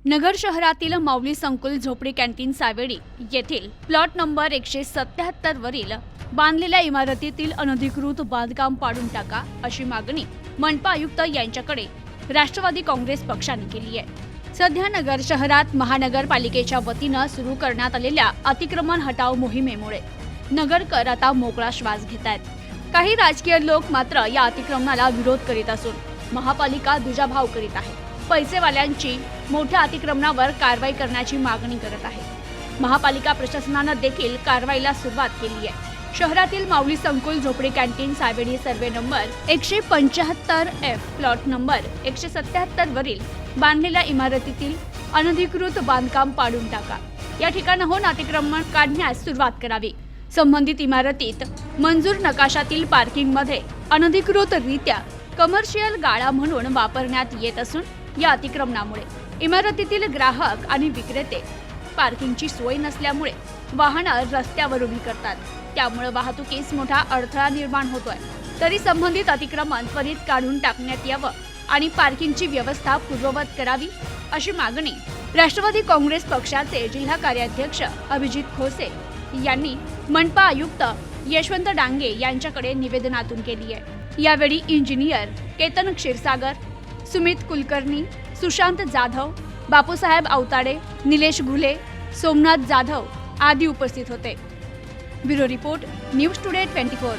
नगर शहरातील माऊली संकुल झोपडी कॅन्टीन सावेडी येथील प्लॉट नंबर 177 वरील बांधलेल्या इमारतीतील अनधिकृत बांधकाम पाडून टाका अशी मागणी मनपा आयुक्त यांच्याकडे राष्ट्रवादी काँग्रेस पक्षाने केली आहे। सध्या नगर शहरात महानगरपालिकेच्या वतीने सुरू करण्यात आलेल्या अतिक्रमण हटाव मोहिमेमुळे नगरकर आता मोकळा श्वास घेत आहेत। काही राजकीय लोक मात्र या अतिक्रमणाला विरोध करीत असून महापालिका दुजाभाव करीत आहे। पैसेवाल्यांची मोठ्या अतिक्रमणावर कारवाई करण्याची मागणी करत आहे। महापालिका प्रशासनाने देखील कारवाईला सुरुवात केली आहे। शहरातील माऊली संकुल झोपडी canteen Savedi survey number 175F plot number 177 वरील बांधलेल्या इमारतीतील अनधिकृत बांधकाम पाडून टाका। या ठिकाणाहून अतिक्रमण काढण्यास सुरुवात करावी। संबंधित इमारतीत मंजूर नकाशातील पार्किंग मध्ये अनधिकृतरित्या कमर्शियल गाळा म्हणून वापरण्यात येत असून या अतिक्रमणामुळे इमारतीतील ग्राहक आणि विक्रेते पार्किंगची सोय नसल्यामुळे वाहनं रस्त्यावर उभी करतात। त्यामुळे वाहतुकीस मोठा अडथळा निर्माण होतोय। तरी संबंधित अतिक्रमण त्वरित काढून टाकण्यात यावं आणि पार्किंगची व्यवस्था पूर्ववत करावी अशी मागणी राष्ट्रवादी काँग्रेस पक्षाचे जिल्हा कार्याध्यक्ष अभिजित खोसे यांनी मनपा आयुक्त यशवंत डांगे यांच्याकडे निवेदनातून केली आहे। यावेळी इंजिनियर केतन क्षीरसागर, सुमित कुलकर्णी, सुशांत जाधव, बापूसाहेब अवताडे, निलेश घुले, सोमनाथ जाधव आदी उपस्थित होते। Bureau report, news today 24।